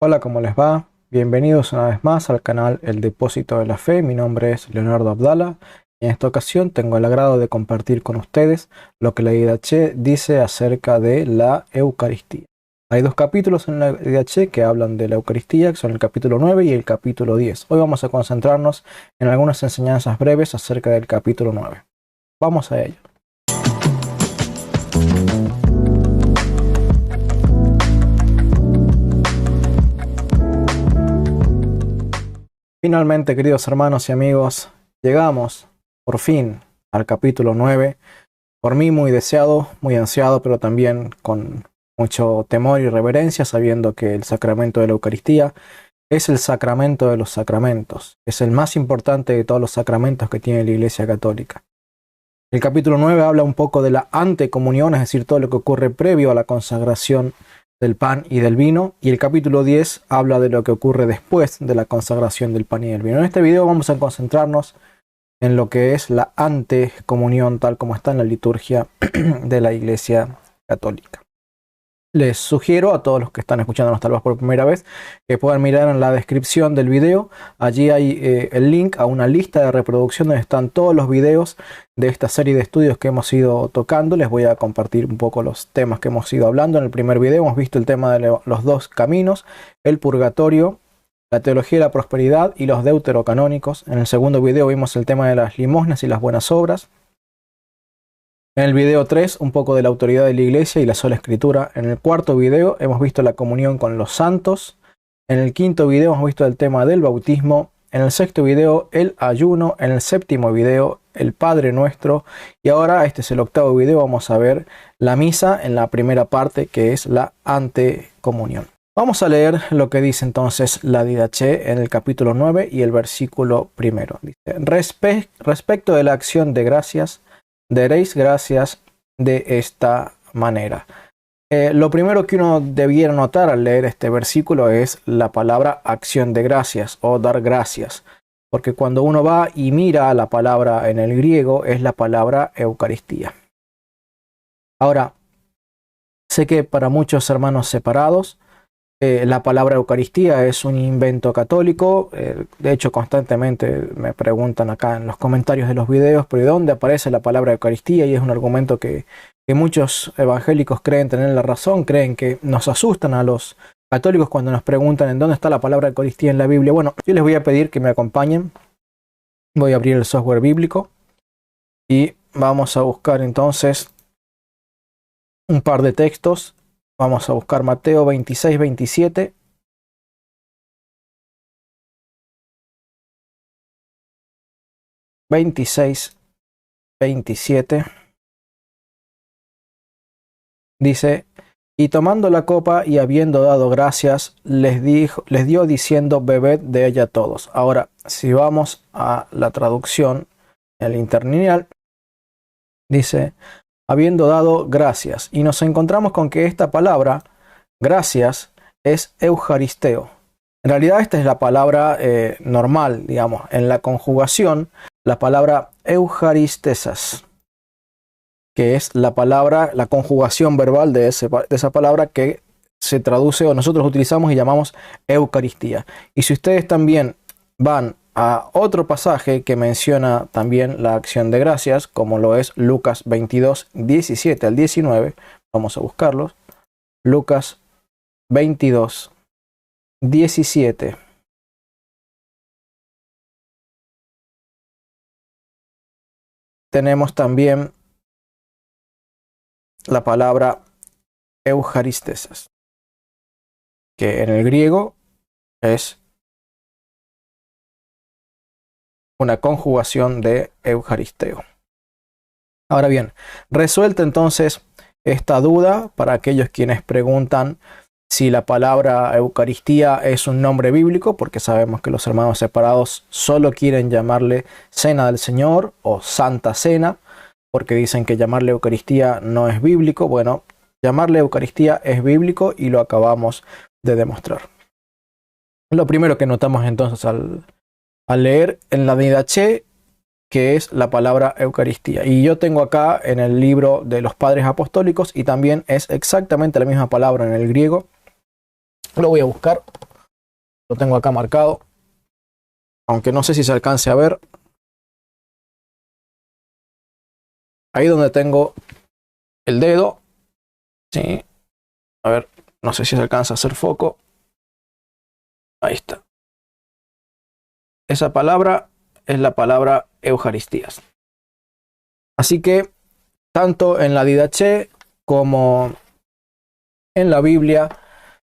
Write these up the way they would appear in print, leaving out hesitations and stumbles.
Hola, ¿cómo les va? Bienvenidos una vez más al canal El Depósito de la Fe. Mi nombre es Leonardo Abdala y en esta ocasión tengo el agrado de compartir con ustedes lo que la IDH dice acerca de la Eucaristía. Hay dos capítulos en la IDH que hablan de la Eucaristía, que son el capítulo 9 y el capítulo 10. Hoy vamos a concentrarnos en algunas enseñanzas breves acerca del capítulo 9. Vamos a ello. Finalmente, queridos hermanos y amigos, llegamos por fin al capítulo 9. Por mí muy deseado, muy ansiado, pero también con mucho temor y reverencia, sabiendo que el sacramento de la Eucaristía es el sacramento de los sacramentos. Es el más importante de todos los sacramentos que tiene la Iglesia Católica. El capítulo 9 habla un poco de la antecomunión, es decir, todo lo que ocurre previo a la consagración del pan y del vino, y el capítulo 10 habla de lo que ocurre después de la consagración del pan y del vino. En este video vamos a concentrarnos en lo que es la antecomunión tal como está en la liturgia de la Iglesia Católica. Les sugiero a todos los que están escuchándonos tal vez por primera vez que puedan mirar en la descripción del video. Allí hay el link a una lista de reproducción donde están todos los videos de esta serie de estudios que hemos ido tocando. Les voy a compartir un poco los temas que hemos ido hablando. En el primer video hemos visto el tema de los dos caminos, el purgatorio, la teología de la prosperidad y los deuterocanónicos. En el segundo video vimos el tema de las limosnas y las buenas obras. En el video 3, un poco de la autoridad de la Iglesia y la sola Escritura. En el cuarto video hemos visto la comunión con los santos. En el quinto video hemos visto el tema del bautismo. En el sexto video, el ayuno. En el séptimo video, el Padre Nuestro. Y ahora, este es el octavo video, vamos a ver la misa en la primera parte, que es la antecomunión. Vamos a leer lo que dice entonces la Didache en el capítulo 9 y el versículo primero. Dice: respecto de la acción de gracias, daréis gracias de esta manera. Lo primero que uno debiera notar al leer este versículo es la palabra acción de gracias o dar gracias, porque cuando uno va y mira la palabra en el griego es la palabra Eucaristía. Ahora, sé que para muchos hermanos separados la palabra Eucaristía es un invento católico. De hecho, constantemente me preguntan acá en los comentarios de los videos, pero ¿de dónde aparece la palabra Eucaristía? Y es un argumento que muchos evangélicos creen tener la razón, creen que nos asustan a los católicos cuando nos preguntan en dónde está la palabra Eucaristía en la Biblia. Bueno, yo les voy a pedir que me acompañen. Voy a abrir el software bíblico y vamos a buscar entonces un par de textos. Vamos a buscar Mateo 26, 27. Dice: y tomando la copa y habiendo dado gracias, les dio diciendo: bebed de ella todos. Ahora, si vamos a la traducción, el interlineal, dice: habiendo dado gracias. Y nos encontramos con que esta palabra, gracias, es eucaristeo. En realidad esta es la palabra normal, digamos. En la conjugación, la palabra eucaristesas, que es la palabra, la conjugación verbal de esa palabra que se traduce o nosotros utilizamos y llamamos Eucaristía. Y si ustedes también van a otro pasaje que menciona también la acción de gracias, como lo es Lucas 22, 17 al 19, vamos a buscarlos. Lucas 22, 17. Tenemos también la palabra eucaristesas, que en el griego es una conjugación de eucaristeo. Ahora bien, resuelta entonces esta duda para aquellos quienes preguntan si la palabra Eucaristía es un nombre bíblico, porque sabemos que los hermanos separados solo quieren llamarle Cena del Señor o Santa Cena, porque dicen que llamarle Eucaristía no es bíblico. Bueno, llamarle Eucaristía es bíblico y lo acabamos de demostrar. Lo primero que notamos entonces al leer en la Didache, que es la palabra Eucaristía. Y yo tengo acá en el libro de los Padres Apostólicos y también es exactamente la misma palabra en el griego. Lo voy a buscar Lo tengo acá marcado, aunque no sé si se alcance a ver. Ahí donde tengo el dedo, sí, a ver, no sé si se alcanza a hacer foco. Ahí está. Esa palabra es la palabra Eucaristías. Así que, tanto en la Didache como en la Biblia,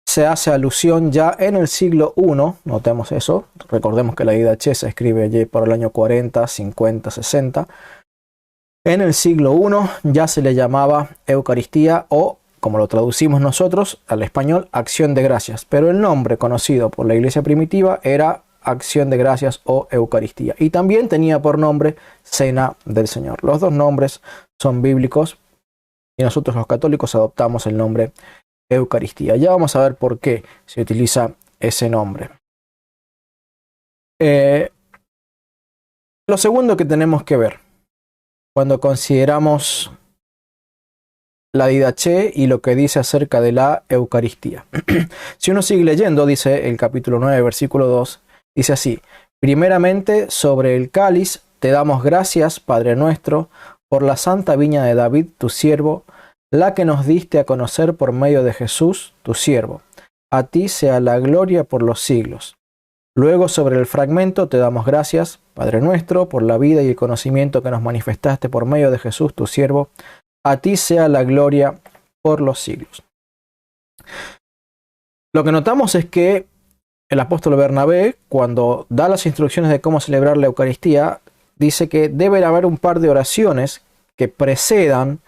se hace alusión ya en el siglo I, notemos eso, recordemos que la Didache se escribe allí por el año 40, 50, 60. En el siglo I ya se le llamaba Eucaristía o, como lo traducimos nosotros al español, acción de gracias. Pero el nombre conocido por la iglesia primitiva era acción de gracias o Eucaristía. Y también tenía por nombre Cena del Señor. Los dos nombres son bíblicos y nosotros los católicos adoptamos el nombre Eucaristía. Ya vamos a ver por qué se utiliza ese nombre. Lo segundo que tenemos que ver cuando consideramos la Didache y lo que dice acerca de la Eucaristía. Si uno sigue leyendo, dice el capítulo 9, versículo 2, dice así: primeramente, sobre el cáliz te damos gracias, Padre nuestro, por la santa viña de David, tu siervo, la que nos diste a conocer por medio de Jesús, tu siervo. A ti sea la gloria por los siglos. Luego, sobre el fragmento, te damos gracias, Padre nuestro, por la vida y el conocimiento que nos manifestaste por medio de Jesús, tu siervo. A ti sea la gloria por los siglos. Lo que notamos es que el apóstol Bernabé, cuando da las instrucciones de cómo celebrar la Eucaristía, dice que debe haber un par de oraciones que precedan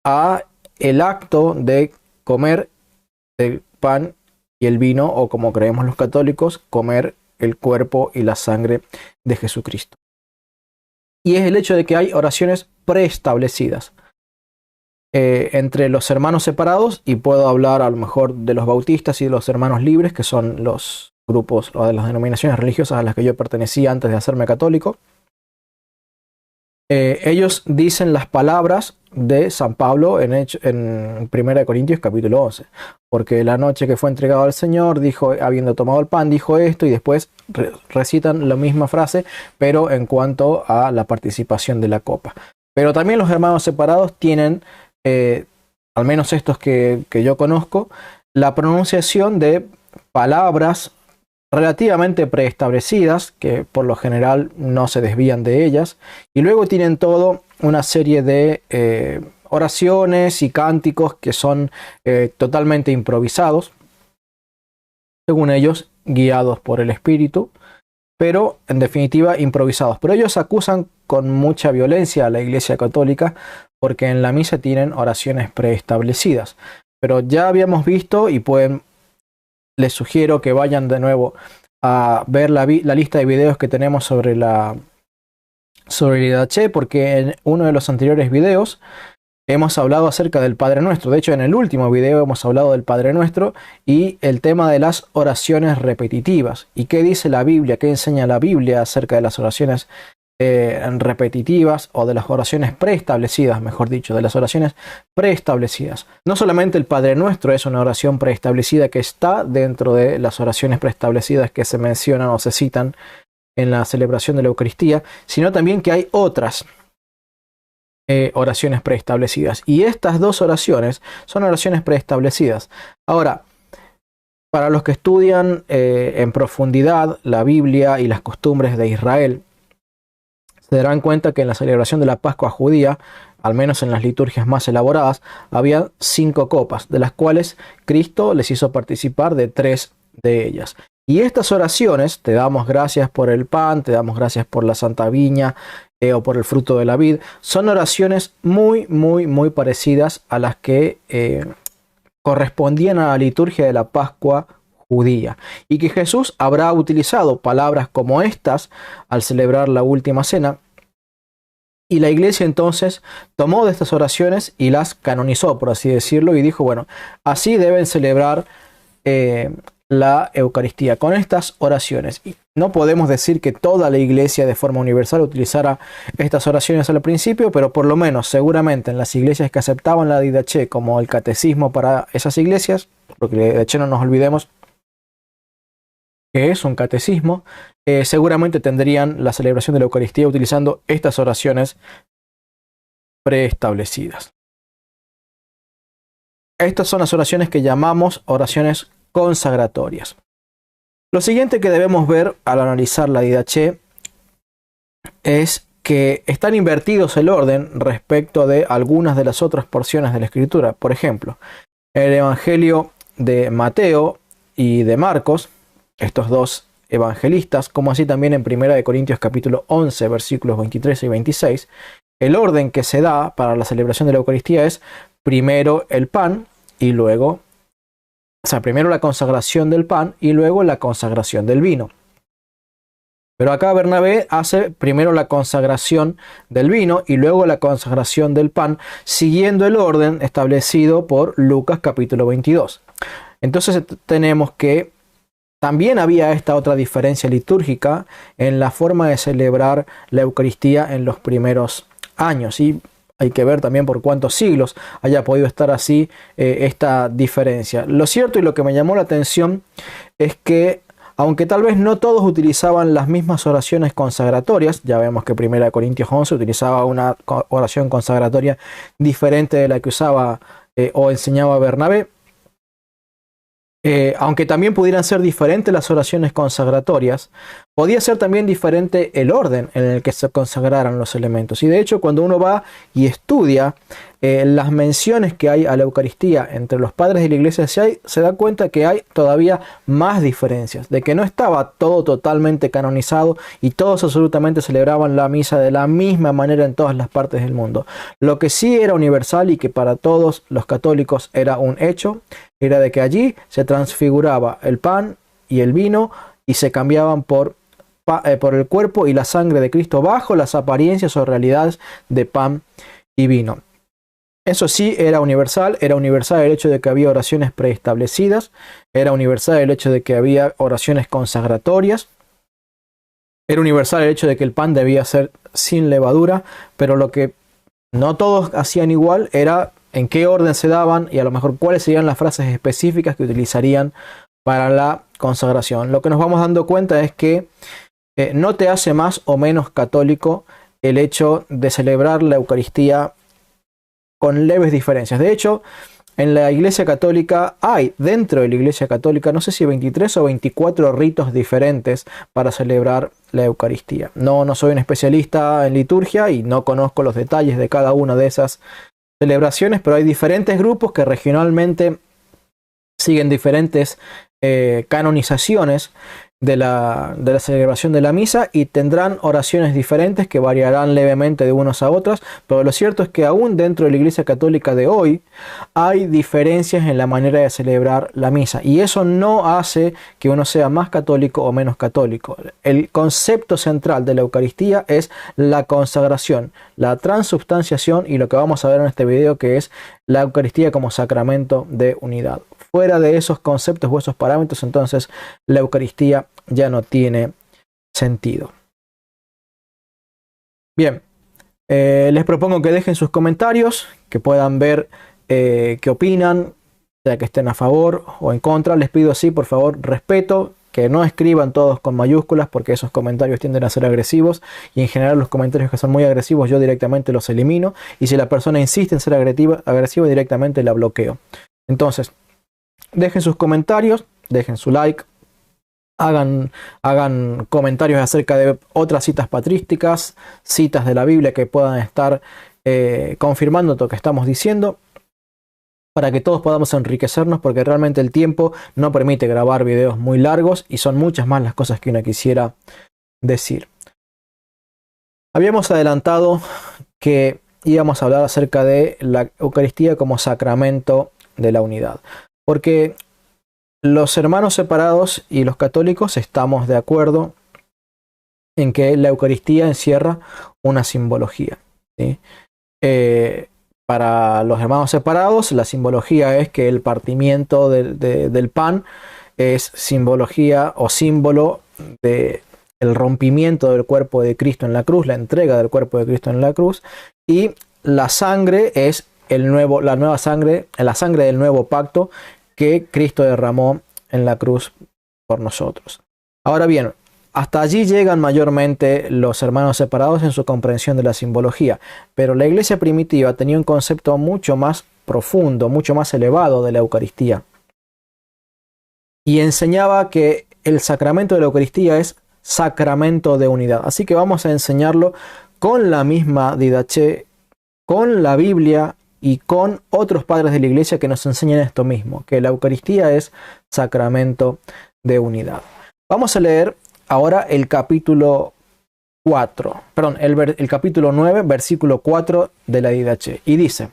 a el acto de comer el pan y el vino, o como creemos los católicos, comer el cuerpo y la sangre de Jesucristo. Y es el hecho de que hay oraciones preestablecidas entre los hermanos separados, y puedo hablar a lo mejor de los bautistas y de los hermanos libres, que son los grupos o de las denominaciones religiosas a las que yo pertenecía antes de hacerme católico. Ellos dicen las palabras de San Pablo en 1 Corintios capítulo 11, porque la noche que fue entregado al Señor, dijo, habiendo tomado el pan, dijo esto, y después recitan la misma frase, pero en cuanto a la participación de la copa. Pero también los hermanos separados tienen, al menos estos que yo conozco, la pronunciación de palabras relativamente preestablecidas, que por lo general no se desvían de ellas, y luego tienen todo una serie de oraciones y cánticos que son totalmente improvisados, según ellos, guiados por el Espíritu, pero en definitiva improvisados. Pero ellos acusan con mucha violencia a la Iglesia Católica porque en la misa tienen oraciones preestablecidas. Pero ya habíamos visto, y les sugiero que vayan de nuevo a ver la lista de videos que tenemos sobre la Didache, porque en uno de los anteriores videos hemos hablado acerca del Padre Nuestro. De hecho, en el último video hemos hablado del Padre Nuestro y el tema de las oraciones repetitivas. ¿Y qué dice la Biblia? ¿Qué enseña la Biblia acerca de las oraciones repetitivas, o de las oraciones preestablecidas, mejor dicho, de las oraciones preestablecidas? No solamente el Padre Nuestro es una oración preestablecida que está dentro de las oraciones preestablecidas que se mencionan o se citan en la celebración de la Eucaristía, sino también que hay otras oraciones preestablecidas. Y estas dos oraciones son oraciones preestablecidas. Ahora, para los que estudian en profundidad la Biblia y las costumbres de Israel, se darán cuenta que en la celebración de la Pascua judía, al menos en las liturgias más elaboradas, había 5 copas, de las cuales Cristo les hizo participar de 3 de ellas. Y estas oraciones, te damos gracias por el pan, te damos gracias por la santa viña o por el fruto de la vid, son oraciones muy, muy, muy parecidas a las que correspondían a la liturgia de la Pascua judía, y que Jesús habrá utilizado palabras como estas al celebrar la última cena, y la iglesia entonces tomó de estas oraciones y las canonizó, por así decirlo, y dijo, bueno, así deben celebrar la Eucaristía, con estas oraciones. Y no podemos decir que toda la iglesia de forma universal utilizara estas oraciones al principio, pero por lo menos seguramente en las iglesias que aceptaban la Didache como el catecismo para esas iglesias, porque de hecho no nos olvidemos que es un catecismo, seguramente tendrían la celebración de la Eucaristía utilizando estas oraciones preestablecidas. Estas son las oraciones que llamamos oraciones consagratorias. Lo siguiente que debemos ver al analizar la Didaché es que están invertidos el orden respecto de algunas de las otras porciones de la Escritura. Por ejemplo, el Evangelio de Mateo y de Marcos, estos dos evangelistas, como así también en 1 Corintios capítulo 11, versículos 23 y 26, el orden que se da para la celebración de la Eucaristía es primero el pan y luego, primero la consagración del pan y luego la consagración del vino. Pero acá Bernabé hace primero la consagración del vino y luego la consagración del pan, siguiendo el orden establecido por Lucas capítulo 22. Entonces tenemos que también había esta otra diferencia litúrgica en la forma de celebrar la Eucaristía en los primeros años. Y hay que ver también por cuántos siglos haya podido estar así esta diferencia. Lo cierto y lo que me llamó la atención es que, aunque tal vez no todos utilizaban las mismas oraciones consagratorias, ya vemos que 1 Corintios 11 utilizaba una oración consagratoria diferente de la que usaba o enseñaba Bernabé, aunque también pudieran ser diferentes las oraciones consagratorias, podía ser también diferente el orden en el que se consagraran los elementos. Y de hecho, cuando uno va y estudia las menciones que hay a la Eucaristía entre los padres de la Iglesia, se da cuenta que hay todavía más diferencias, de que no estaba todo totalmente canonizado y todos absolutamente celebraban la misa de la misma manera en todas las partes del mundo. Lo que sí era universal y que para todos los católicos era un hecho, era de que allí se transfiguraba el pan y el vino y se cambiaban por el cuerpo y la sangre de Cristo bajo las apariencias o realidades de pan y vino. Eso sí, era universal el hecho de que había oraciones preestablecidas, era universal el hecho de que había oraciones consagratorias, era universal el hecho de que el pan debía ser sin levadura, pero lo que no todos hacían igual era en qué orden se daban y a lo mejor cuáles serían las frases específicas que utilizarían para la consagración. Lo que nos vamos dando cuenta es que no te hace más o menos católico el hecho de celebrar la Eucaristía con leves diferencias. De hecho, en la Iglesia Católica hay, dentro de la Iglesia Católica, no sé si 23 o 24 ritos diferentes para celebrar la Eucaristía. No soy un especialista en liturgia y no conozco los detalles de cada una de esas celebraciones, pero hay diferentes grupos que regionalmente siguen diferentes canonizaciones de la celebración de la misa y tendrán oraciones diferentes que variarán levemente de unos a otros, pero lo cierto es que aún dentro de la Iglesia Católica de hoy hay diferencias en la manera de celebrar la misa y eso no hace que uno sea más católico o menos católico. El concepto central de la Eucaristía es la consagración, la transubstanciación y lo que vamos a ver en este video, que es la Eucaristía como sacramento de unidad. Fuera de esos conceptos o esos parámetros, entonces la Eucaristía ya no tiene sentido. Bien, les propongo que dejen sus comentarios, que puedan ver qué opinan, sea que estén a favor o en contra. Les pido así, por favor, respeto, que no escriban todos con mayúsculas porque esos comentarios tienden a ser agresivos y en general los comentarios que son muy agresivos yo directamente los elimino y si la persona insiste en ser agresiva directamente la bloqueo. Entonces, dejen sus comentarios, dejen su like, hagan comentarios acerca de otras citas patrísticas, citas de la Biblia que puedan estar confirmando lo que estamos diciendo, para que todos podamos enriquecernos, porque realmente el tiempo no permite grabar videos muy largos y son muchas más las cosas que uno quisiera decir. Habíamos adelantado que íbamos a hablar acerca de la Eucaristía como sacramento de la unidad. Porque los hermanos separados y los católicos estamos de acuerdo en que la Eucaristía encierra una simbología, ¿sí? Para los hermanos separados, la simbología es que el partimiento del pan es simbología o símbolo del rompimiento del cuerpo de Cristo en la cruz, la entrega del cuerpo de Cristo en la cruz, y la sangre es la sangre del nuevo pacto que Cristo derramó en la cruz por nosotros. Ahora bien, hasta allí llegan mayormente los hermanos separados en su comprensión de la simbología, pero la iglesia primitiva tenía un concepto mucho más profundo, mucho más elevado de la Eucaristía. Y enseñaba que el sacramento de la Eucaristía es sacramento de unidad. Así que vamos a enseñarlo con la misma didaché, con la Biblia y con otros padres de la iglesia que nos enseñan esto mismo, que la Eucaristía es sacramento de unidad. Vamos a leer ahora el capítulo 4, perdón, el capítulo 9, versículo 4 de la didaché. Y dice: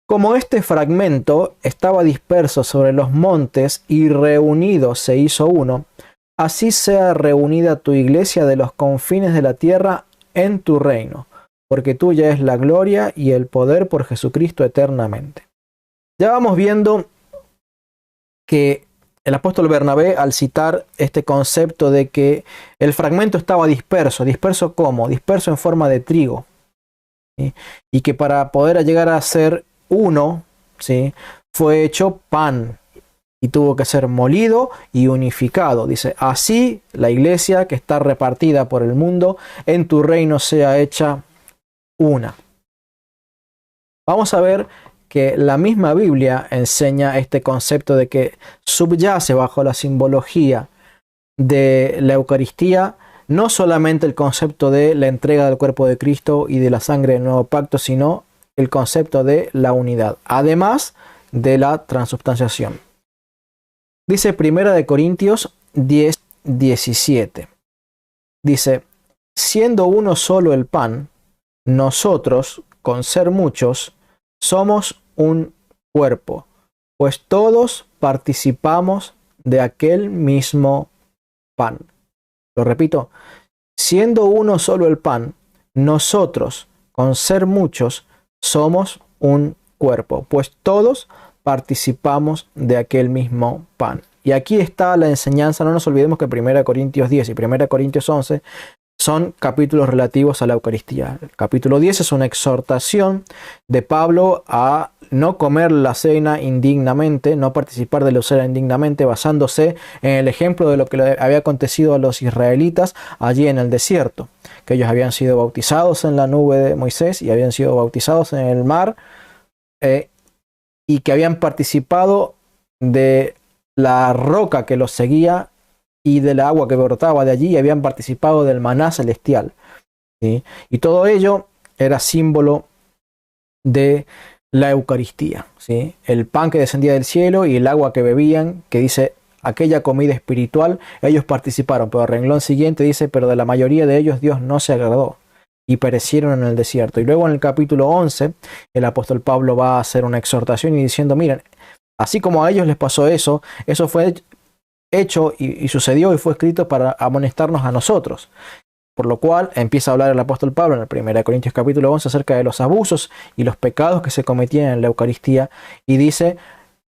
como este fragmento estaba disperso sobre los montes y reunido se hizo uno, así sea reunida tu iglesia de los confines de la tierra en tu reino, porque tuya es la gloria y el poder por Jesucristo eternamente. Ya vamos viendo que el apóstol Bernabé, al citar este concepto de que el fragmento estaba disperso, ¿disperso cómo? Disperso en forma de trigo, ¿sí? Y que para poder llegar a ser uno, ¿sí?, fue hecho pan y tuvo que ser molido y unificado. Dice: así la iglesia que está repartida por el mundo en tu reino sea hecha una. Vamos a ver que la misma Biblia enseña este concepto de que subyace bajo la simbología de la Eucaristía no solamente el concepto de la entrega del cuerpo de Cristo y de la sangre del nuevo pacto, sino el concepto de la unidad, además de la transubstanciación. Dice 1 Corintios 10:17. Dice: siendo uno solo el pan, nosotros, con ser muchos, somos un cuerpo, pues todos participamos de aquel mismo pan. Lo repito: siendo uno solo el pan, nosotros, con ser muchos, somos un cuerpo, pues todos participamos de aquel mismo pan. Y aquí está la enseñanza. No nos olvidemos que 1 Corintios 10 y 1 Corintios 11 son capítulos relativos a la Eucaristía. El capítulo 10 es una exhortación de Pablo a no comer la cena indignamente, no participar de la cena indignamente, basándose en el ejemplo de lo que le había acontecido a los israelitas allí en el desierto, que ellos habían sido bautizados en la nube de Moisés y habían sido bautizados en el mar, y que habían participado de la roca que los seguía y del agua que brotaba de allí, y habían participado del maná celestial, ¿sí? Y todo ello era símbolo de la Eucaristía, ¿sí? El pan que descendía del cielo y el agua que bebían, que dice aquella comida espiritual, ellos participaron, pero al renglón siguiente dice: pero de la mayoría de ellos Dios no se agradó y perecieron en el desierto. Y luego en el capítulo 11 el apóstol Pablo va a hacer una exhortación y diciendo: miren, así como a ellos les pasó eso, eso fue hecho y sucedió y fue escrito para amonestarnos a nosotros. Por lo cual empieza a hablar el apóstol Pablo en el 1 Corintios capítulo 11 acerca de los abusos y los pecados que se cometían en la Eucaristía, y dice: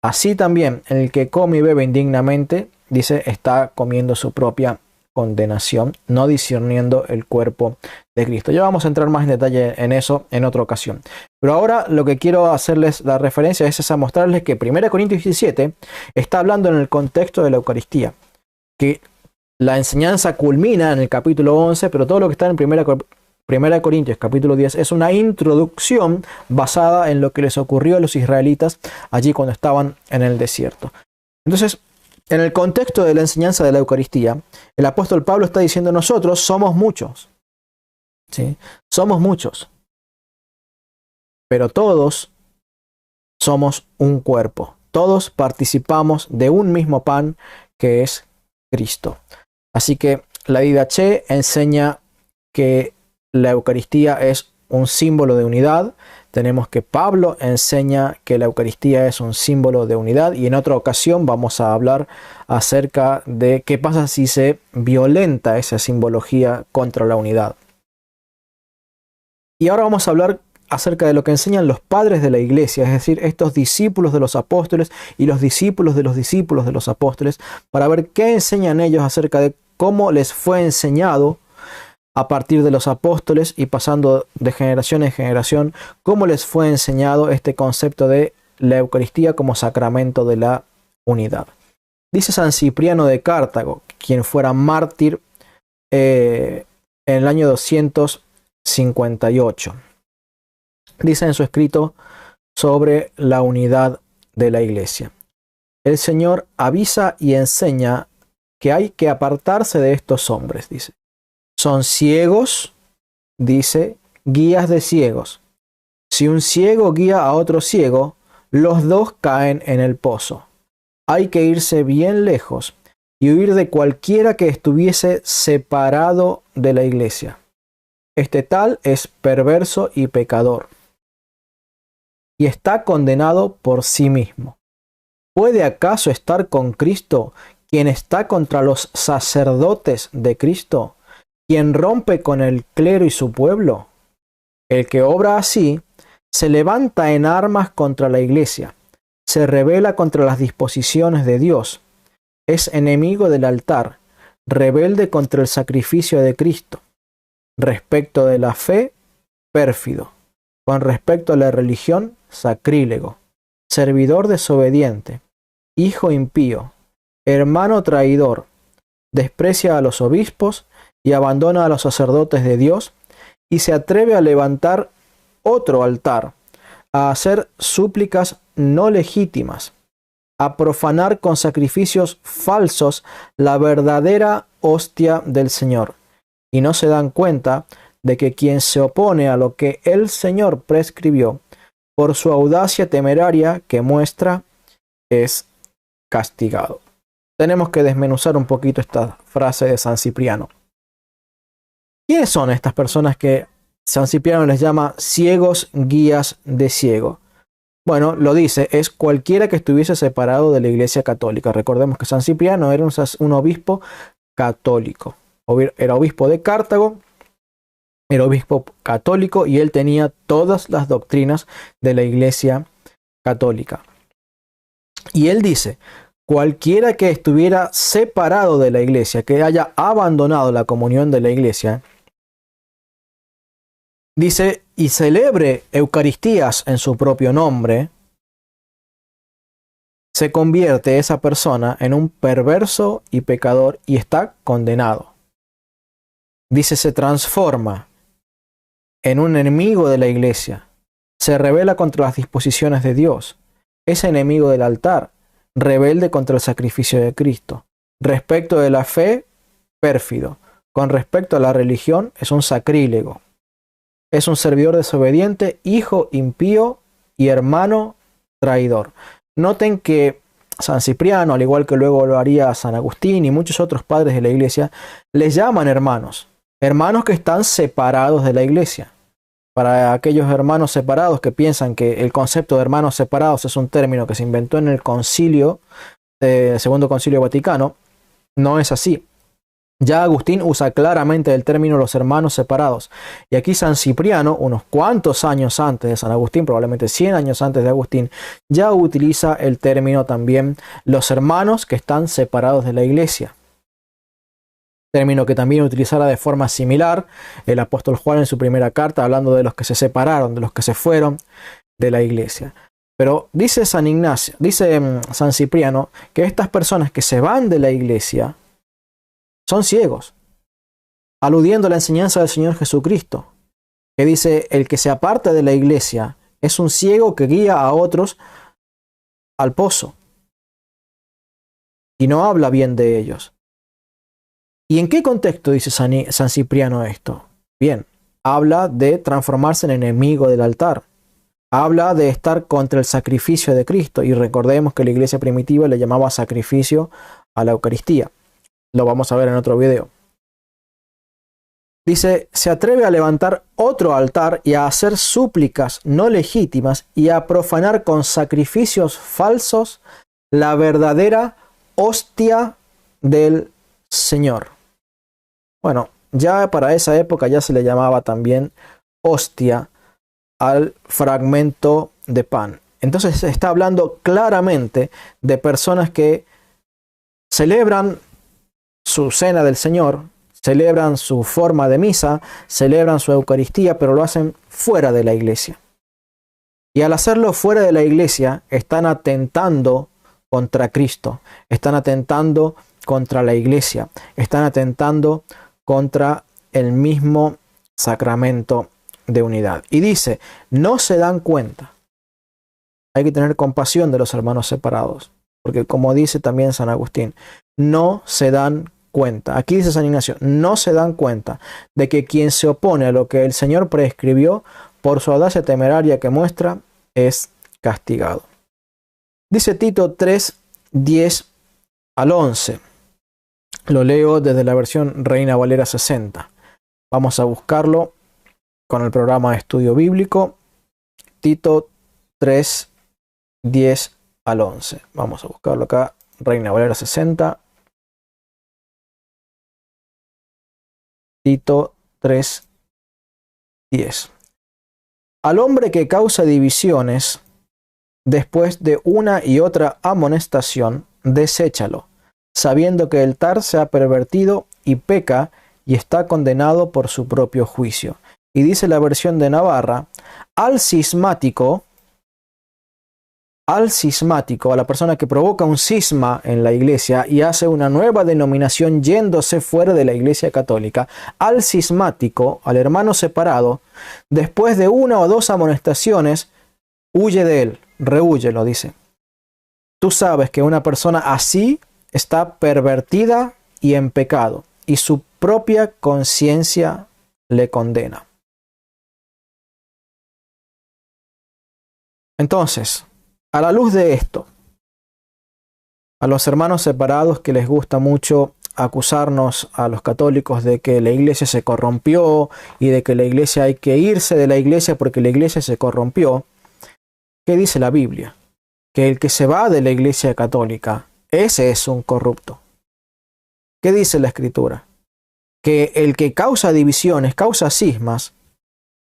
así también el que come y bebe indignamente, dice, está comiendo su propia condenación, no discerniendo el cuerpo de Cristo. Ya vamos a entrar más en detalle en eso en otra ocasión. Pero ahora lo que quiero hacerles la referencia es a mostrarles que 1 Corintios 17 está hablando en el contexto de la Eucaristía, que la enseñanza culmina en el capítulo 11, pero todo lo que está en 1 Corintios capítulo 10 es una introducción basada en lo que les ocurrió a los israelitas allí cuando estaban en el desierto. Entonces, en el contexto de la enseñanza de la Eucaristía, el apóstol Pablo está diciendo: nosotros somos muchos, ¿sí? Somos muchos, pero todos somos un cuerpo. Todos participamos de un mismo pan que es Cristo. Así que la didaché enseña que la Eucaristía es un símbolo de unidad. Tenemos que Pablo enseña que la Eucaristía es un símbolo de unidad, y en otra ocasión vamos a hablar acerca de qué pasa si se violenta esa simbología contra la unidad. Y ahora vamos a hablar acerca de lo que enseñan los padres de la iglesia, es decir, estos discípulos de los apóstoles y los discípulos de los apóstoles, para ver qué enseñan ellos acerca de cómo les fue enseñado a partir de los apóstoles y pasando de generación en generación, cómo les fue enseñado este concepto de la Eucaristía como sacramento de la unidad. Dice San Cipriano de Cartago quien fuera mártir en el año 258. Dice en su escrito sobre la unidad de la iglesia: el Señor avisa y enseña que hay que apartarse de estos hombres, dice. Son ciegos, dice, guías de ciegos. Si un ciego guía a otro ciego, los dos caen en el pozo. Hay que irse bien lejos y huir de cualquiera que estuviese separado de la iglesia. Este tal es perverso y pecador, y está condenado por sí mismo. ¿Puede acaso estar con Cristo quien está contra los sacerdotes de Cristo, quien rompe con el clero y su pueblo? El que obra así se levanta en armas contra la iglesia, se rebela contra las disposiciones de Dios, es enemigo del altar, rebelde contra el sacrificio de Cristo. Respecto de la fe, pérfido. Con respecto a la religión, sacrílego. Servidor desobediente. Hijo impío. Hermano traidor. Desprecia a los obispos y abandona a los sacerdotes de Dios, y se atreve a levantar otro altar, a hacer súplicas no legítimas, a profanar con sacrificios falsos la verdadera hostia del Señor. Y no se dan cuenta de que quien se opone a lo que el Señor prescribió, por su audacia temeraria que muestra, es castigado. Tenemos que desmenuzar un poquito esta frase de San Cipriano. ¿Quiénes son estas personas que San Cipriano les llama ciegos guías de ciego? Bueno, lo dice, es cualquiera que estuviese separado de la Iglesia Católica. Recordemos que San Cipriano era un obispo católico. Era obispo de Cartago, era obispo católico, y él tenía todas las doctrinas de la Iglesia Católica. Y él dice, cualquiera que estuviera separado de la Iglesia, que haya abandonado la comunión de la Iglesia, dice, y celebre Eucaristías en su propio nombre, se convierte esa persona en un perverso y pecador y está condenado. Dice, se transforma en un enemigo de la iglesia, se rebela contra las disposiciones de Dios, es enemigo del altar, rebelde contra el sacrificio de Cristo. Respecto de la fe, pérfido. Con respecto a la religión, es un sacrílego. Es un servidor desobediente, hijo impío y hermano traidor. Noten que San Cipriano, al igual que luego lo haría San Agustín y muchos otros padres de la iglesia, les llaman hermanos. Hermanos que están separados de la iglesia. Para aquellos hermanos separados que piensan que el concepto de hermanos separados es un término que se inventó en el Segundo Concilio Vaticano, no es así. Ya Agustín usa claramente el término los hermanos separados. Y aquí San Cipriano, unos cuantos años antes de San Agustín, probablemente 100 años antes de Agustín, ya utiliza el término también los hermanos que están separados de la iglesia. Término que también utilizará de forma similar el apóstol Juan en su primera carta, hablando de los que se separaron, de los que se fueron de la iglesia. Pero dice San Cipriano que estas personas que se van de la iglesia son ciegos, aludiendo a la enseñanza del Señor Jesucristo, que dice, el que se aparta de la iglesia es un ciego que guía a otros al pozo y no habla bien de ellos. ¿Y en qué contexto dice San Cipriano esto? Bien, habla de transformarse en enemigo del altar. Habla de estar contra el sacrificio de Cristo. Y recordemos que la iglesia primitiva le llamaba sacrificio a la Eucaristía. Lo vamos a ver en otro video. Dice, se atreve a levantar otro altar y a hacer súplicas no legítimas y a profanar con sacrificios falsos la verdadera hostia del Señor. Bueno, ya para esa época ya se le llamaba también hostia al fragmento de pan. Entonces se está hablando claramente de personas que celebran su cena del Señor, celebran su forma de misa, celebran su Eucaristía, pero lo hacen fuera de la iglesia. Y al hacerlo fuera de la iglesia, están atentando contra Cristo, están atentando contra la iglesia, están atentando contra el mismo sacramento de unidad. Y dice, no se dan cuenta. Hay que tener compasión de los hermanos separados, porque como dice también San Agustín, no se dan cuenta. Aquí dice San Ignacio, no se dan cuenta de que quien se opone a lo que el Señor prescribió, por su audacia temeraria que muestra, es castigado. Dice Tito 3, 10 al 11. Lo leo desde la versión Reina Valera 60. Vamos a buscarlo con el programa de estudio bíblico. Tito 3, 10 al 11. Vamos a buscarlo acá, Reina Valera 60. Tito 3, 10. Al hombre que causa divisiones, después de una y otra amonestación, deséchalo, sabiendo que el tal se ha pervertido y peca y está condenado por su propio juicio. Y dice la versión de Navarra, al cismático, a la persona que provoca un cisma en la iglesia y hace una nueva denominación yéndose fuera de la iglesia católica, al cismático, al hermano separado, después de una o dos amonestaciones, huye de él, rehúyelo, dice. Tú sabes que una persona así está pervertida y en pecado, y su propia conciencia le condena. Entonces, a la luz de esto, a los hermanos separados que les gusta mucho acusarnos a los católicos de que la iglesia se corrompió y de que la iglesia hay que irse de la iglesia porque la iglesia se corrompió, ¿qué dice la Biblia? Que el que se va de la iglesia católica, ese es un corrupto. ¿Qué dice la Escritura? Que el que causa divisiones, causa cismas,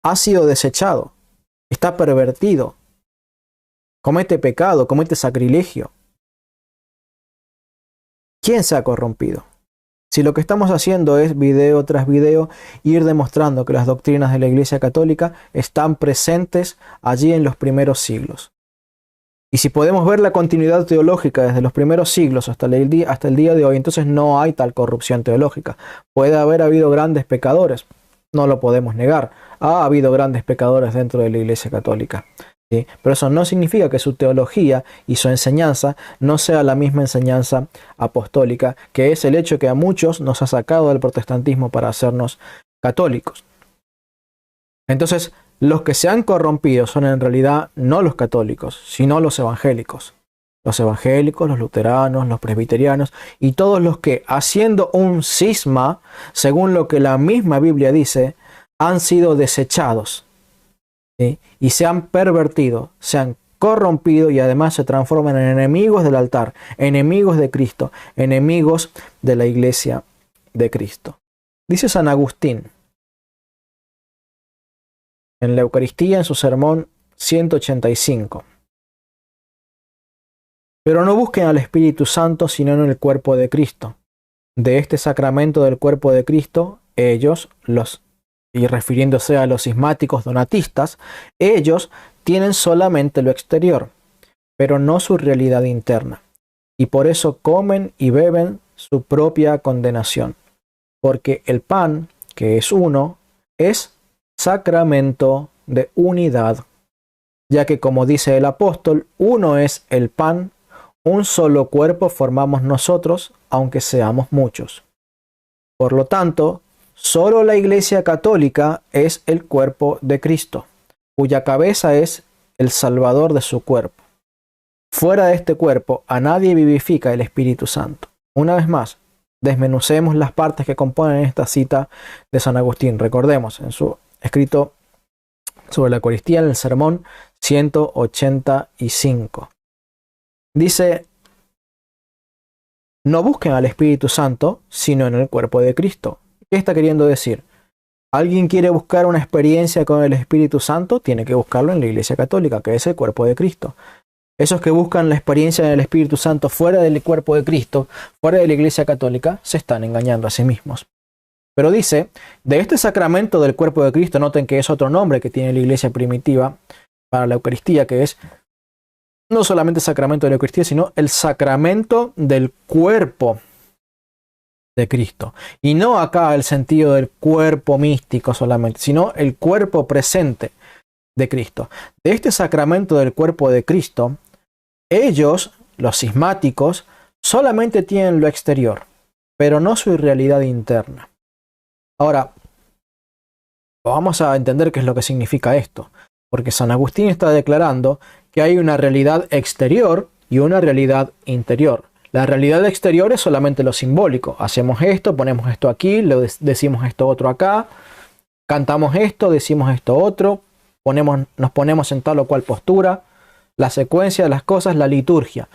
ha sido desechado, está pervertido, comete pecado, comete sacrilegio. ¿Quién se ha corrompido? Si lo que estamos haciendo es video tras video ir demostrando que las doctrinas de la Iglesia Católica están presentes allí en los primeros siglos. Y si podemos ver la continuidad teológica desde los primeros siglos hasta el día de hoy, entonces no hay tal corrupción teológica. Puede haber habido grandes pecadores, no lo podemos negar. Ha habido grandes pecadores dentro de la Iglesia Católica. ¿Sí? Pero eso no significa que su teología y su enseñanza no sea la misma enseñanza apostólica, que es el hecho que a muchos nos ha sacado del protestantismo para hacernos católicos. Entonces, los que se han corrompido son en realidad no los católicos, sino los evangélicos. Los evangélicos, los luteranos, los presbiterianos y todos los que, haciendo un cisma, según lo que la misma Biblia dice, han sido desechados. ¿Sí? Y se han pervertido, se han corrompido y además se transforman en enemigos del altar, enemigos de Cristo, enemigos de la iglesia de Cristo. Dice San Agustín en la Eucaristía, en su sermón 185. Pero no busquen al Espíritu Santo sino en el cuerpo de Cristo. De este sacramento del cuerpo de Cristo, ellos, y refiriéndose a los cismáticos donatistas, ellos tienen solamente lo exterior, pero no su realidad interna, y por eso comen y beben su propia condenación, porque el pan, que es uno, es sacramento de unidad, ya que como dice el apóstol, uno es el pan, un solo cuerpo formamos nosotros, aunque seamos muchos. Por lo tanto, solo la Iglesia Católica es el cuerpo de Cristo, cuya cabeza es el Salvador de su cuerpo. Fuera de este cuerpo, a nadie vivifica el Espíritu Santo. Una vez más, desmenucemos las partes que componen esta cita de San Agustín. Recordemos, en su escrito sobre la Eucaristía, en el sermón 185. Dice, no busquen al Espíritu Santo, sino en el cuerpo de Cristo. ¿Qué está queriendo decir? ¿Alguien quiere buscar una experiencia con el Espíritu Santo? Tiene que buscarlo en la Iglesia Católica, que es el cuerpo de Cristo. Esos que buscan la experiencia del Espíritu Santo fuera del cuerpo de Cristo, fuera de la Iglesia Católica, se están engañando a sí mismos. Pero dice, de este sacramento del cuerpo de Cristo, noten que es otro nombre que tiene la Iglesia primitiva para la Eucaristía, que es no solamente el sacramento de la Eucaristía, sino el sacramento del cuerpo de Cristo. Y no acá el sentido del cuerpo místico solamente, sino el cuerpo presente de Cristo. De este sacramento del cuerpo de Cristo, ellos, los cismáticos, solamente tienen lo exterior, pero no su realidad interna. Ahora, vamos a entender qué es lo que significa esto, porque San Agustín está declarando que hay una realidad exterior y una realidad interior. La realidad exterior es solamente lo simbólico. Hacemos esto, ponemos esto aquí, decimos esto otro acá, cantamos esto, decimos esto otro, nos ponemos en tal o cual postura, la secuencia de las cosas, la liturgia.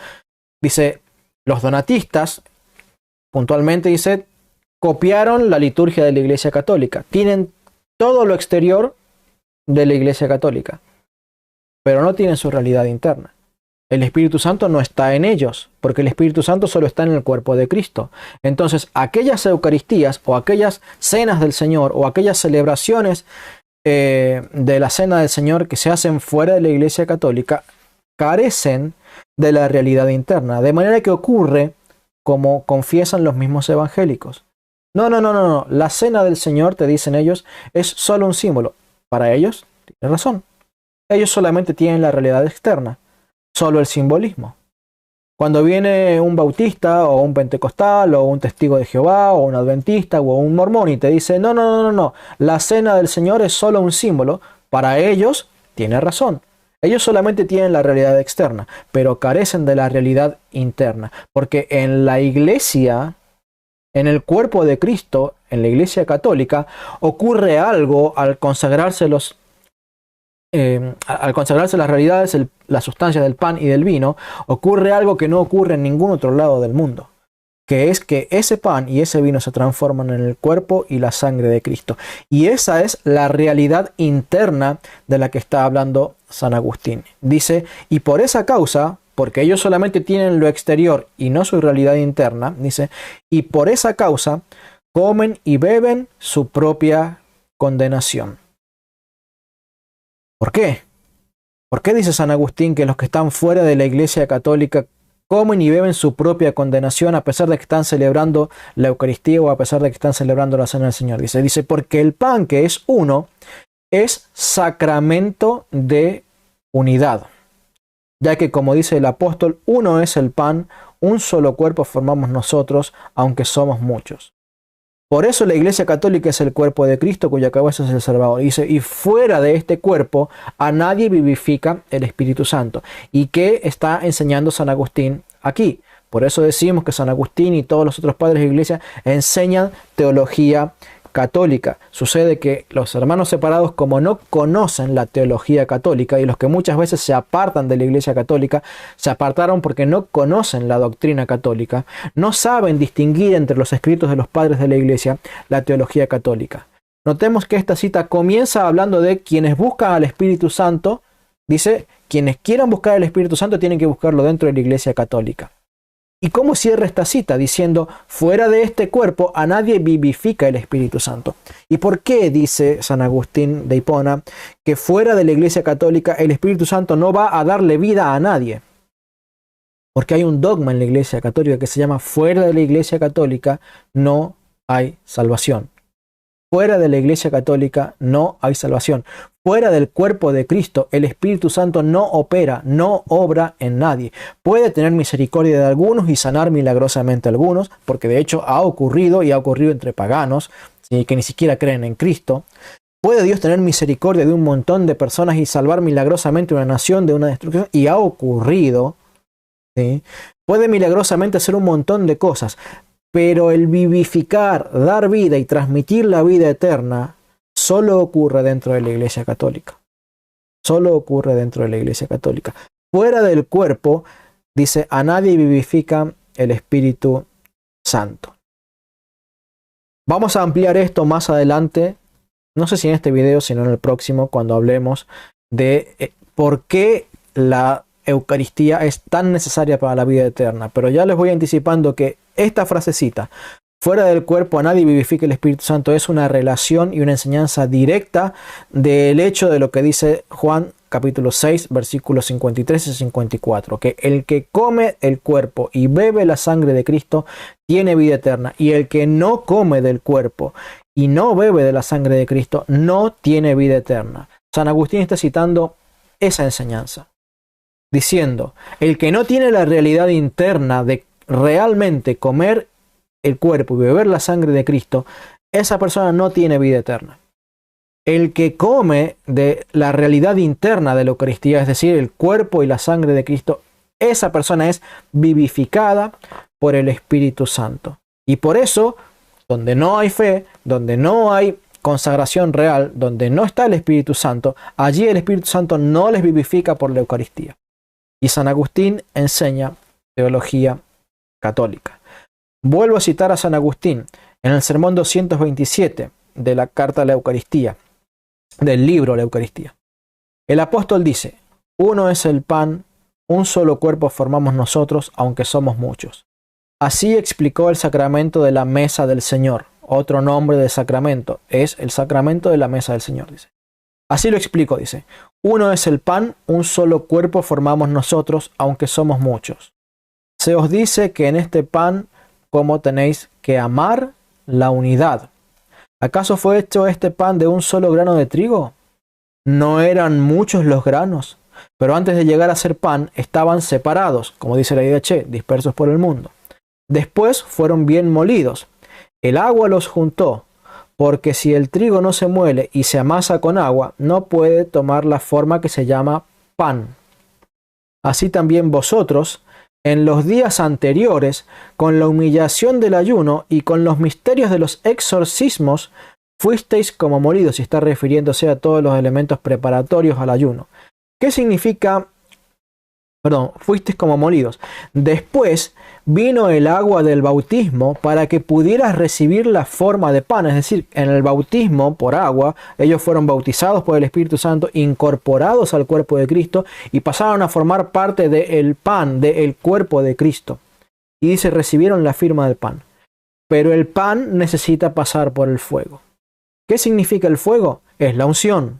Dice, los donatistas, puntualmente dice, copiaron la liturgia de la Iglesia Católica. Tienen todo lo exterior de la Iglesia Católica, pero no tienen su realidad interna. El Espíritu Santo no está en ellos, porque el Espíritu Santo solo está en el cuerpo de Cristo. Entonces, aquellas Eucaristías o aquellas cenas del Señor o aquellas celebraciones de la cena del Señor que se hacen fuera de la Iglesia Católica carecen de la realidad interna, de manera que ocurre como confiesan los mismos evangélicos. No. La cena del Señor, te dicen ellos, es solo un símbolo. Para ellos, tiene razón. Ellos solamente tienen la realidad externa, solo el simbolismo. Cuando viene un bautista o un pentecostal o un testigo de Jehová o un adventista o un mormón y te dice, no, la cena del Señor es solo un símbolo, para ellos, tiene razón. Ellos solamente tienen la realidad externa, pero carecen de la realidad interna, porque en la iglesia, en el cuerpo de Cristo, en la Iglesia Católica, ocurre algo al consagrarse las realidades, la sustancia del pan y del vino, ocurre algo que no ocurre en ningún otro lado del mundo, que es que ese pan y ese vino se transforman en el cuerpo y la sangre de Cristo. Y esa es la realidad interna de la que está hablando San Agustín. Dice, y por esa causa, porque ellos solamente tienen lo exterior y no su realidad interna, dice, y por esa causa comen y beben su propia condenación. ¿Por qué? ¿Por qué dice San Agustín que los que están fuera de la Iglesia Católica comen y beben su propia condenación a pesar de que están celebrando la Eucaristía o a pesar de que están celebrando la Cena del Señor? Dice, porque el pan que es uno es sacramento de unidad, ya que como dice el apóstol, uno es el pan, un solo cuerpo formamos nosotros, aunque somos muchos. Por eso la Iglesia Católica es el cuerpo de Cristo, cuya cabeza es el Salvador. Dice, y fuera de este cuerpo a nadie vivifica el Espíritu Santo. ¿Y qué está enseñando San Agustín aquí? Por eso decimos que San Agustín y todos los otros padres de la Iglesia enseñan teología católica. Sucede que los hermanos separados, como no conocen la teología católica, y los que muchas veces se apartan de la Iglesia Católica, se apartaron porque no conocen la doctrina católica, no saben distinguir entre los escritos de los padres de la Iglesia la teología católica. Notemos que esta cita comienza hablando de quienes buscan al Espíritu Santo. Dice, quienes quieran buscar al Espíritu Santo tienen que buscarlo dentro de la Iglesia Católica. ¿Y cómo cierra esta cita? Diciendo, fuera de este cuerpo a nadie vivifica el Espíritu Santo. ¿Y por qué dice San Agustín de Hipona que fuera de la Iglesia Católica el Espíritu Santo no va a darle vida a nadie? Porque hay un dogma en la Iglesia Católica que se llama, fuera de la Iglesia Católica no hay salvación. Fuera de la Iglesia Católica no hay salvación. Fuera del cuerpo de Cristo, el Espíritu Santo no opera, no obra en nadie. Puede tener misericordia de algunos y sanar milagrosamente a algunos, porque de hecho ha ocurrido y ha ocurrido entre paganos, ¿sí?, que ni siquiera creen en Cristo. Puede Dios tener misericordia de un montón de personas y salvar milagrosamente una nación de una destrucción, y ha ocurrido, ¿sí? Puede milagrosamente hacer un montón de cosas, pero el vivificar, dar vida y transmitir la vida eterna solo ocurre dentro de la Iglesia Católica. Solo ocurre dentro de la Iglesia Católica. Fuera del cuerpo, dice, a nadie vivifica el Espíritu Santo. Vamos a ampliar esto más adelante, no sé si en este video, sino en el próximo, cuando hablemos de por qué la Eucaristía es tan necesaria para la vida eterna. Pero ya les voy anticipando que esta frasecita, fuera del cuerpo a nadie vivifica el Espíritu Santo, es una relación y una enseñanza directa del hecho de lo que dice Juan capítulo 6, versículos 53 y 54, que el que come el cuerpo y bebe la sangre de Cristo tiene vida eterna, y el que no come del cuerpo y no bebe de la sangre de Cristo no tiene vida eterna. San Agustín está citando esa enseñanza, diciendo, el que no tiene la realidad interna de realmente comer el cuerpo y beber la sangre de Cristo, esa persona no tiene vida eterna. El que come de la realidad interna de la Eucaristía, es decir, el cuerpo y la sangre de Cristo, esa persona es vivificada por el Espíritu Santo. Y por eso, donde no hay fe, donde no hay consagración real, donde no está el Espíritu Santo, allí el Espíritu Santo no les vivifica por la Eucaristía. Y San Agustín enseña teología católica. Vuelvo a citar a San Agustín en el sermón 227 de la Carta a la Eucaristía, del libro La Eucaristía. El apóstol dice, uno es el pan, un solo cuerpo formamos nosotros, aunque somos muchos. Así explicó el sacramento de la mesa del Señor. Otro nombre de sacramento es el sacramento de la mesa del Señor, dice. Así lo explico, dice. Uno es el pan, un solo cuerpo formamos nosotros, aunque somos muchos. Se os dice que en este pan, como tenéis que amar la unidad. ¿Acaso fue hecho este pan de un solo grano de trigo? No eran muchos los granos, pero antes de llegar a ser pan estaban separados, como dice la IDH, dispersos por el mundo. Después fueron bien molidos. El agua los juntó, porque si el trigo no se muele y se amasa con agua, no puede tomar la forma que se llama pan. Así también vosotros, en los días anteriores, con la humillación del ayuno y con los misterios de los exorcismos, fuisteis como molidos, y está refiriéndose a todos los elementos preparatorios al ayuno. ¿Qué significa? Fuisteis como molidos. Después vino el agua del bautismo para que pudieras recibir la forma de pan. Es decir, en el bautismo por agua, ellos fueron bautizados por el Espíritu Santo, incorporados al cuerpo de Cristo y pasaron a formar parte del pan, del cuerpo de Cristo. Y dice, recibieron la firma del pan. Pero el pan necesita pasar por el fuego. ¿Qué significa el fuego? Es la unción.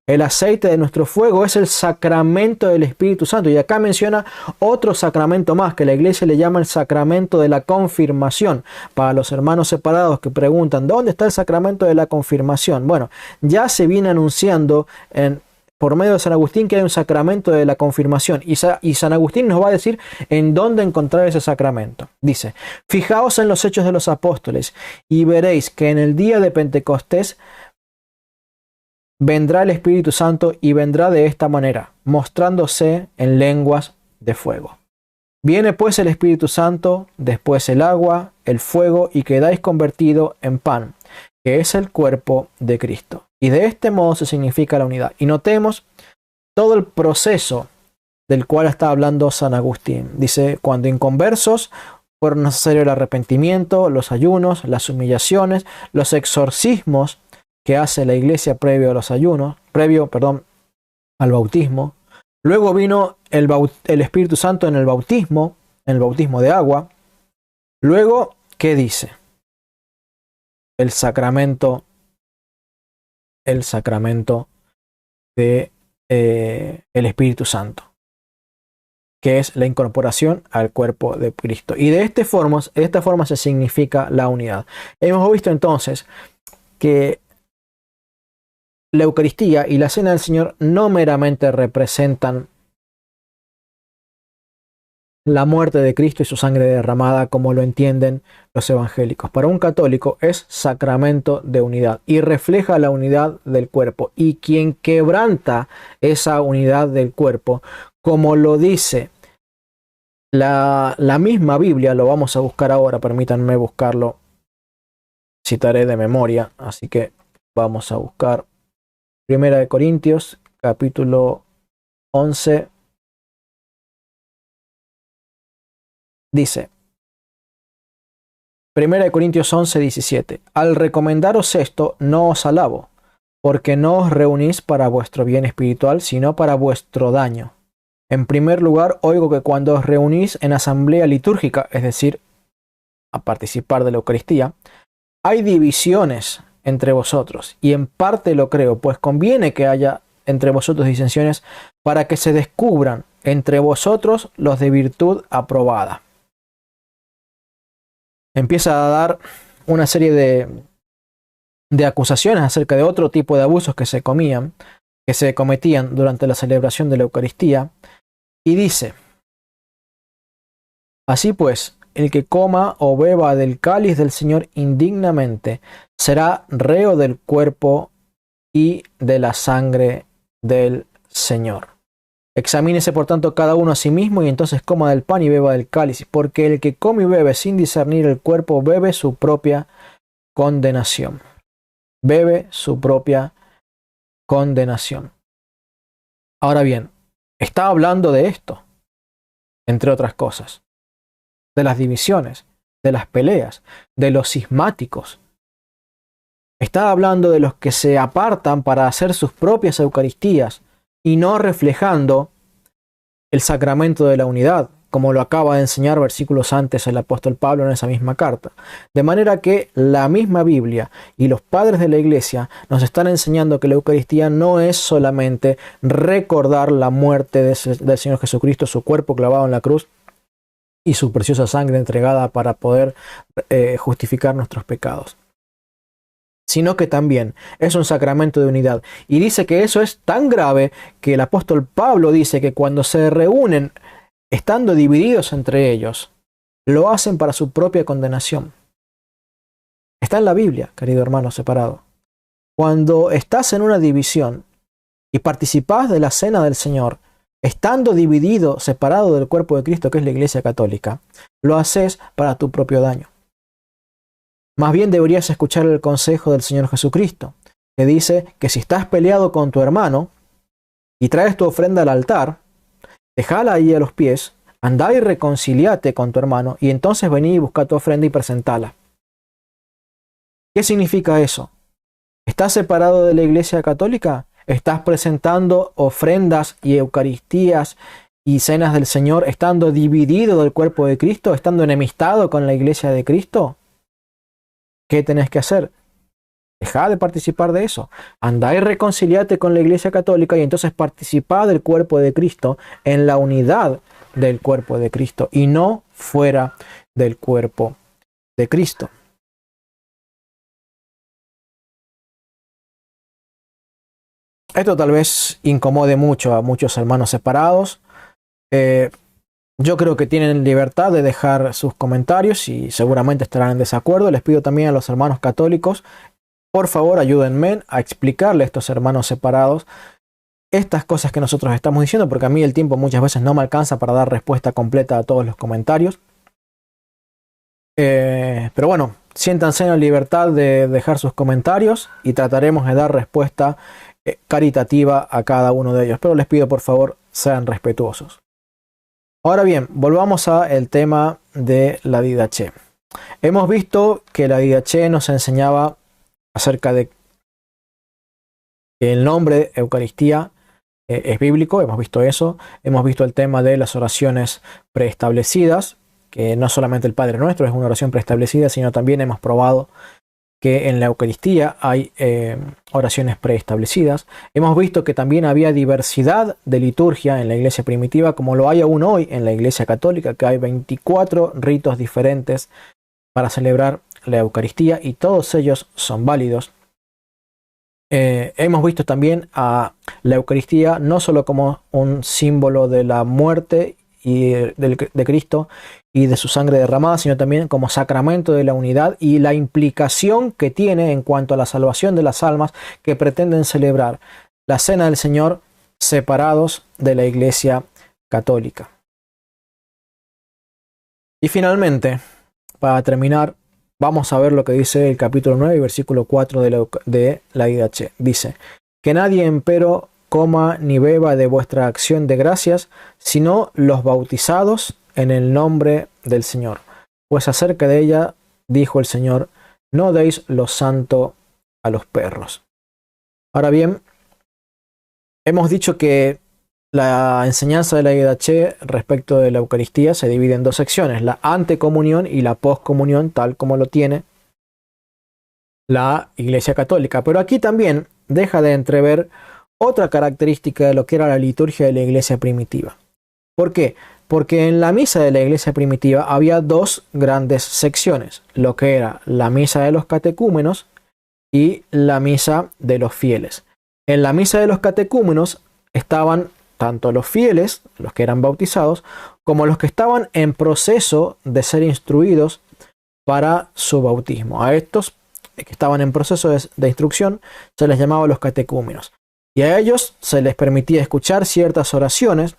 El aceite de nuestro fuego es el sacramento del Espíritu Santo. Y acá menciona otro sacramento más que la Iglesia le llama el sacramento de la confirmación. Para los hermanos separados que preguntan, ¿dónde está el sacramento de la confirmación? Bueno, ya se viene anunciando por medio de San Agustín que hay un sacramento de la confirmación. Y San Agustín nos va a decir en dónde encontrar ese sacramento. Dice, fijaos en los Hechos de los Apóstoles y veréis que en el día de Pentecostés vendrá el Espíritu Santo y vendrá de esta manera, mostrándose en lenguas de fuego. Viene pues el Espíritu Santo, después el agua, el fuego, y quedáis convertido en pan, que es el cuerpo de Cristo. Y de este modo se significa la unidad. Y notemos todo el proceso del cual está hablando San Agustín. Dice, cuando inconversos fueron necesarios el arrepentimiento, los ayunos, las humillaciones, los exorcismos que hace la Iglesia previo a los ayunos, al bautismo. Luego vino el Espíritu Santo en el bautismo de agua. Luego, ¿qué dice? El sacramento de el Espíritu Santo, que es la incorporación al cuerpo de Cristo. Y de esta forma se significa la unidad. Hemos visto entonces que la Eucaristía y la Cena del Señor no meramente representan la muerte de Cristo y su sangre derramada como lo entienden los evangélicos. Para un católico es sacramento de unidad y refleja la unidad del cuerpo. Y quien quebranta esa unidad del cuerpo, como lo dice la misma Biblia, lo vamos a buscar ahora, permítanme buscarlo, citaré de memoria, así que vamos a buscar. Primera de Corintios, capítulo 11, dice, Primera de Corintios 11, 17, al recomendaros esto, no os alabo, porque no os reunís para vuestro bien espiritual, sino para vuestro daño. En primer lugar, oigo que cuando os reunís en asamblea litúrgica, es decir, a participar de la Eucaristía, hay divisiones entre vosotros, y en parte lo creo, pues conviene que haya entre vosotros disensiones, para que se descubran entre vosotros los de virtud aprobada. Empieza a dar una serie de acusaciones acerca de otro tipo de abusos que se cometían durante la celebración de la Eucaristía, y dice: así pues, el que coma o beba del cáliz del Señor indignamente será reo del cuerpo y de la sangre del Señor. Examínese por tanto cada uno a sí mismo, y entonces coma del pan y beba del cáliz, porque el que come y bebe sin discernir el cuerpo bebe su propia condenación. Bebe su propia condenación. Ahora bien, está hablando de esto, entre otras cosas, de las divisiones, de las peleas, de los cismáticos. Está hablando de los que se apartan para hacer sus propias Eucaristías y no reflejando el sacramento de la unidad, como lo acaba de enseñar versículos antes el apóstol Pablo en esa misma carta. De manera que la misma Biblia y los padres de la Iglesia nos están enseñando que la Eucaristía no es solamente recordar la muerte del Señor Jesucristo, su cuerpo clavado en la cruz y su preciosa sangre entregada para poder justificar nuestros pecados, sino que también es un sacramento de unidad. Y dice que eso es tan grave que el apóstol Pablo dice que cuando se reúnen estando divididos entre ellos, lo hacen para su propia condenación. Está en la Biblia, querido hermano separado. Cuando estás en una división y participás de la cena del Señor, estando dividido, separado del cuerpo de Cristo, que es la Iglesia Católica, lo haces para tu propio daño. Más bien deberías escuchar el consejo del Señor Jesucristo, que dice que si estás peleado con tu hermano y traes tu ofrenda al altar, dejala ahí a los pies, andá y reconciliate con tu hermano, y entonces vení y busca tu ofrenda y presentala. ¿Qué significa eso? ¿Estás separado de la Iglesia Católica? ¿Estás presentando ofrendas y Eucaristías y cenas del Señor estando dividido del cuerpo de Cristo, estando enemistado con la Iglesia de Cristo? ¿Qué tenés que hacer? Dejá de participar de eso. Andá y reconciliate con la Iglesia Católica, y entonces participá del cuerpo de Cristo en la unidad del cuerpo de Cristo y no fuera del cuerpo de Cristo. Esto tal vez incomode mucho a muchos hermanos separados. Yo creo que tienen libertad de dejar sus comentarios y seguramente estarán en desacuerdo. Les pido también a los hermanos católicos, por favor, ayúdenme a explicarle a estos hermanos separados estas cosas que nosotros estamos diciendo, porque a mí el tiempo muchas veces no me alcanza para dar respuesta completa a todos los comentarios. Pero bueno, siéntanse en la libertad de dejar sus comentarios y trataremos de dar respuesta caritativa a cada uno de ellos. Pero les pido, por favor, sean respetuosos. Ahora bien, volvamos al tema de la Didaché. Hemos visto que la Didaché nos enseñaba acerca de que el nombre Eucaristía es bíblico, hemos visto eso. Hemos visto el tema de las oraciones preestablecidas, que no solamente el Padre Nuestro es una oración preestablecida, sino también hemos probado que en la Eucaristía hay oraciones preestablecidas. Hemos visto que también había diversidad de liturgia en la Iglesia primitiva, como lo hay aún hoy en la Iglesia Católica, que hay 24 ritos diferentes para celebrar la Eucaristía y todos ellos son válidos. Hemos visto también a la Eucaristía no solo como un símbolo de la muerte de Cristo y de su sangre derramada, sino también como sacramento de la unidad y la implicación que tiene en cuanto a la salvación de las almas que pretenden celebrar la Cena del Señor separados de la Iglesia Católica. Y finalmente, para terminar, vamos a ver lo que dice el capítulo 9 y versículo 4 de la Didaché. Dice: que nadie empero coma ni beba de vuestra acción de gracias, sino los bautizados en el nombre del Señor. Pues acerca de ella dijo el Señor: no deis lo santo a los perros. Ahora bien, hemos dicho que la enseñanza de la Didaché respecto de la Eucaristía se divide en dos secciones: la antecomunión y la poscomunión, tal como lo tiene la Iglesia Católica. Pero aquí también deja de entrever otra característica de lo que era la liturgia de la iglesia primitiva. ¿Por qué? Porque en la misa de la iglesia primitiva había dos grandes secciones, lo que era la misa de los catecúmenos y la misa de los fieles. En la misa de los catecúmenos estaban tanto los fieles, los que eran bautizados, como los que estaban en proceso de ser instruidos para su bautismo. A estos que estaban en proceso de instrucción se les llamaba los catecúmenos. Y a ellos se les permitía escuchar ciertas oraciones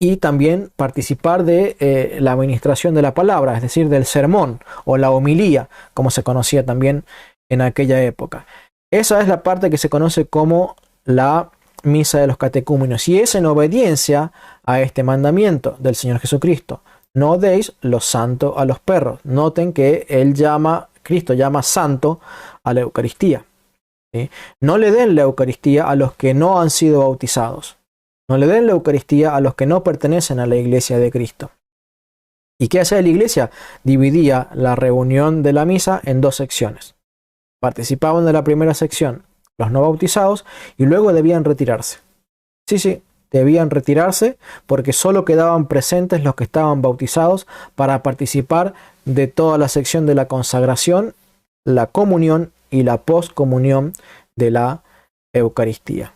y también participar de la administración de la palabra, es decir, del sermón o la homilía, como se conocía también en aquella época. Esa es la parte que se conoce como la misa de los catecúmenos y es en obediencia a este mandamiento del Señor Jesucristo. No deis lo santo a los perros. Noten que Cristo llama santo a la Eucaristía. ¿Sí? No le den la Eucaristía a los que no han sido bautizados. No le den la Eucaristía a los que no pertenecen a la iglesia de Cristo. ¿Y qué hacía la iglesia? Dividía la reunión de la misa en dos secciones. Participaban de la primera sección los no bautizados y luego debían retirarse. Sí, debían retirarse porque solo quedaban presentes los que estaban bautizados para participar de toda la sección de la consagración, la comunión y la poscomunión de la Eucaristía.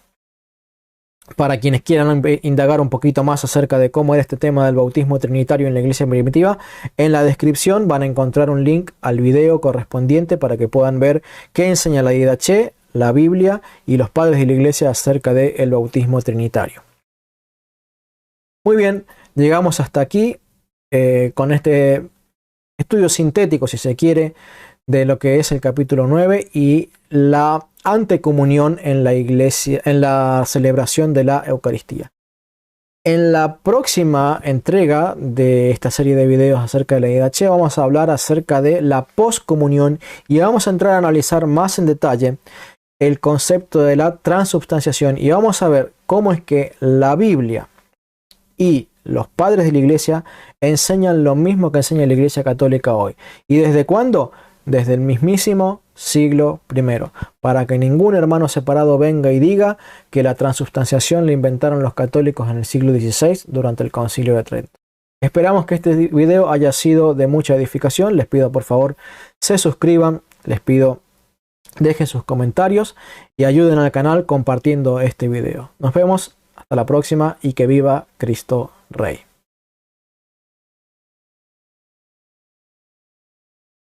Para quienes quieran indagar un poquito más acerca de cómo era este tema del bautismo trinitario en la iglesia primitiva, en la descripción van a encontrar un link al video correspondiente para que puedan ver qué enseña la Didache, la Biblia y los padres de la iglesia acerca del bautismo trinitario. Muy bien, llegamos hasta aquí con este estudio sintético, si se quiere, de lo que es el capítulo 9 y la antecomunión en la iglesia, en la celebración de la Eucaristía. En la próxima entrega de esta serie de videos acerca de la Didache vamos a hablar acerca de la poscomunión y vamos a entrar a analizar más en detalle el concepto de la transubstanciación y vamos a ver cómo es que la Biblia y los padres de la iglesia enseñan lo mismo que enseña la iglesia católica hoy. ¿Y desde cuándo? Desde el mismísimo siglo I, para que ningún hermano separado venga y diga que la transubstanciación la inventaron los católicos en el siglo XVI durante el Concilio de Trento. Esperamos que este video haya sido de mucha edificación. Les pido por favor se suscriban, les pido dejen sus comentarios y ayuden al canal compartiendo este video. Nos vemos hasta la próxima y que viva Cristo Rey.